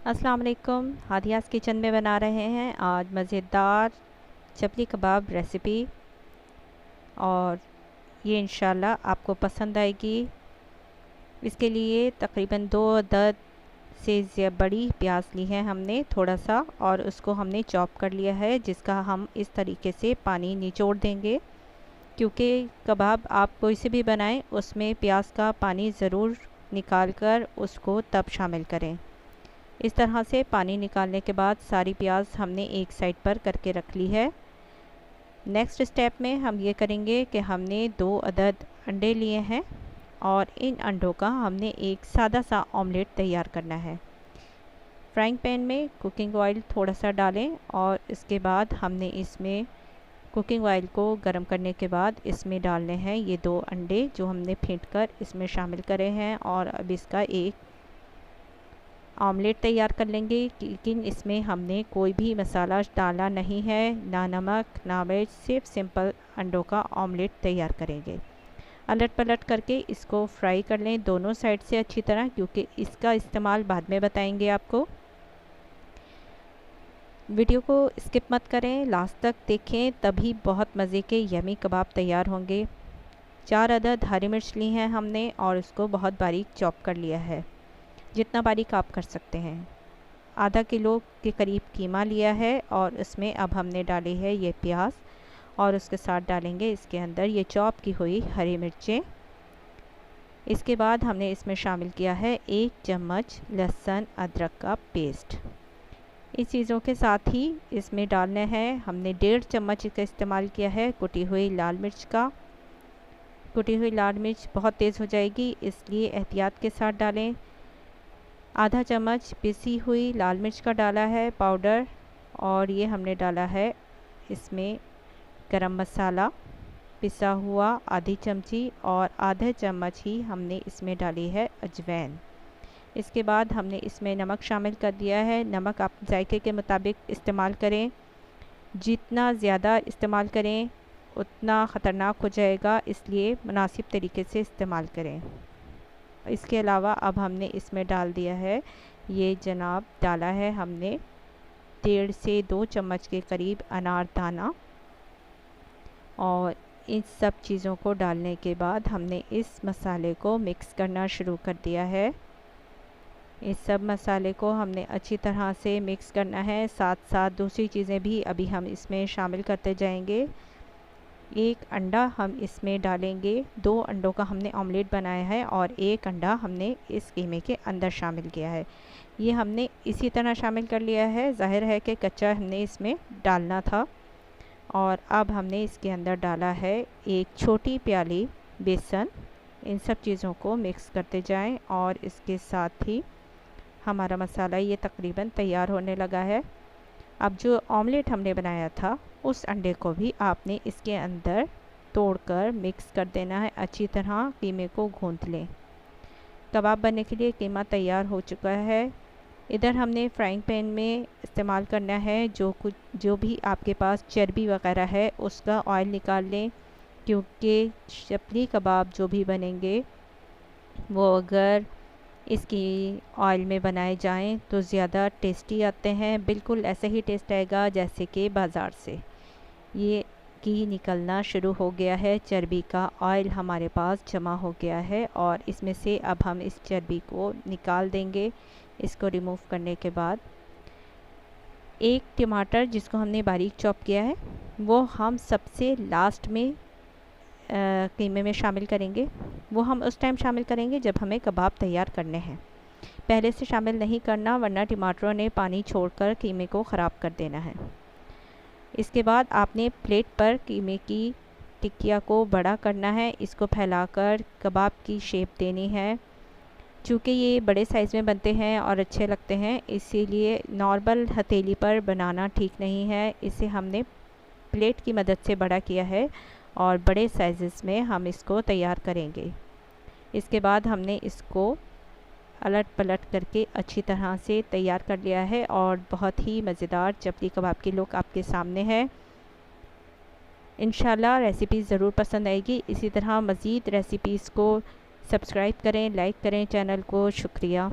अस्सलाम वालेकुम। हादियाज़ किचन में बना रहे हैं आज मज़ेदार चपली कबाब रेसिपी और ये इंशाल्लाह आपको पसंद आएगी। इसके लिए तकरीबन 2 अदद से बड़ी प्याज ली है हमने थोड़ा सा, और उसको हमने चॉप कर लिया है, जिसका हम इस तरीके से पानी निचोड़ देंगे, क्योंकि कबाब आप कोई से भी बनाएं उसमें प्याज का पानी ज़रूर निकाल कर उसको तब शामिल करें। इस तरह से पानी निकालने के बाद सारी प्याज हमने एक साइड पर करके रख ली है। नेक्स्ट स्टेप में हम ये करेंगे कि हमने 2 अदद अंडे लिए हैं और इन अंडों का हमने एक सादा सा ऑमलेट तैयार करना है। फ्राइंग पैन में कुकिंग ऑयल थोड़ा सा डालें और इसके बाद हमने इसमें कुकिंग ऑयल को गर्म करने के बाद इसमें डालने हैं ये 2 अंडे जो हमने फेंट कर इसमें शामिल करे हैं, और अब इसका एक ऑमलेट तैयार कर लेंगे। लेकिन इसमें हमने कोई भी मसाला डाला नहीं है, ना नमक ना मिर्च, सिर्फ सिंपल अंडों का ऑमलेट तैयार करेंगे। अलट पलट करके इसको फ्राई कर लें दोनों साइड से अच्छी तरह, क्योंकि इसका इस्तेमाल बाद में बताएंगे आपको। वीडियो को स्किप मत करें, लास्ट तक देखें, तभी बहुत मज़े के यमी कबाब तैयार होंगे। 4 अदद हरी मिर्च ली हैं हमने और उसको बहुत बारीक चॉप कर लिया है, जितना बारीक आप कर सकते हैं। आधा किलो के करीब कीमा लिया है और उसमें अब हमने डाली है ये प्याज, और उसके साथ डालेंगे इसके अंदर ये चॉप की हुई हरी मिर्चें। इसके बाद हमने इसमें शामिल किया है 1 चम्मच लहसुन अदरक का पेस्ट। इस चीज़ों के साथ ही इसमें डालना है हमने 1.5 चम्मच का इस्तेमाल किया है कुटी हुई लाल मिर्च का। कुटी हुई लाल मिर्च बहुत तेज़ हो जाएगी, इसलिए एहतियात के साथ डालें। आधा चम्मच पिसी हुई लाल मिर्च का डाला है पाउडर, और ये हमने डाला है इसमें गरम मसाला पिसा हुआ आधी चमची, और आधा चम्मच ही हमने इसमें डाली है अजवाइन। इसके बाद हमने इसमें नमक शामिल कर दिया है। नमक आप जायके के मुताबिक इस्तेमाल करें, जितना ज़्यादा इस्तेमाल करें उतना ख़तरनाक हो जाएगा, इसलिए मुनासिब तरीके से इस्तेमाल करें। इसके अलावा अब हमने इसमें डाल दिया है ये जनाब डाला है हमने 1.5 से 2 चम्मच के करीब अनारदाना, और इन सब चीज़ों को डालने के बाद हमने इस मसाले को मिक्स करना शुरू कर दिया है। इस सब मसाले को हमने अच्छी तरह से मिक्स करना है, साथ साथ दूसरी चीज़ें भी अभी हम इसमें शामिल करते जाएंगे। 1 अंडा हम इसमें डालेंगे, 2 अंडों का हमने ऑमलेट बनाया है और 1 अंडा हमने इस कीमे के अंदर शामिल किया है। ये हमने इसी तरह शामिल कर लिया है, जाहिर है कि कच्चा हमने इसमें डालना था। और अब हमने इसके अंदर डाला है 1 छोटी प्याली बेसन। इन सब चीज़ों को मिक्स करते जाएं और इसके साथ ही हमारा मसाला ये तकरीबन तैयार होने लगा है। अब जो ऑमलेट हमने बनाया था उस अंडे को भी आपने इसके अंदर तोड़कर मिक्स कर देना है, अच्छी तरह कीमे को गूंथ लें। कबाब बनने के लिए कीमा तैयार हो चुका है। इधर हमने फ्राइंग पैन में इस्तेमाल करना है जो भी आपके पास चर्बी वगैरह है उसका ऑयल निकाल लें, क्योंकि चपली कबाब जो भी बनेंगे वो अगर इसकी ऑयल में बनाए जाएं तो ज़्यादा टेस्टी आते हैं। बिल्कुल ऐसे ही टेस्ट आएगा जैसे कि बाज़ार से। ये घी निकलना शुरू हो गया है, चर्बी का ऑयल हमारे पास जमा हो गया है, और इसमें से अब हम इस चर्बी को निकाल देंगे। इसको रिमूव करने के बाद 1 टमाटर जिसको हमने बारीक चॉप किया है वो हम सबसे लास्ट में कीमे में शामिल करेंगे। वो हम उस टाइम शामिल करेंगे जब हमें कबाब तैयार करने हैं, पहले से शामिल नहीं करना, वरना टमाटरों ने पानी छोड़कर कीमे को ख़राब कर देना है। इसके बाद आपने प्लेट पर कीमे की टिक्किया को बड़ा करना है, इसको फैलाकर कबाब की शेप देनी है। चूँकि ये बड़े साइज़ में बनते हैं और अच्छे लगते हैं, इसीलिए नॉर्मल हथेली पर बनाना ठीक नहीं है। इसे हमने प्लेट की मदद से बड़ा किया है और बड़े साइज़ में हम इसको तैयार करेंगे। इसके बाद हमने इसको अलट पलट करके अच्छी तरह से तैयार कर लिया है और बहुत ही मज़ेदार चपली कबाब की लुक आपके सामने है। इंशाल्लाह रेसिपी ज़रूर पसंद आएगी। इसी तरह मज़ीद रेसिपीज़ को सब्सक्राइब करें, लाइक करें चैनल को। शुक्रिया।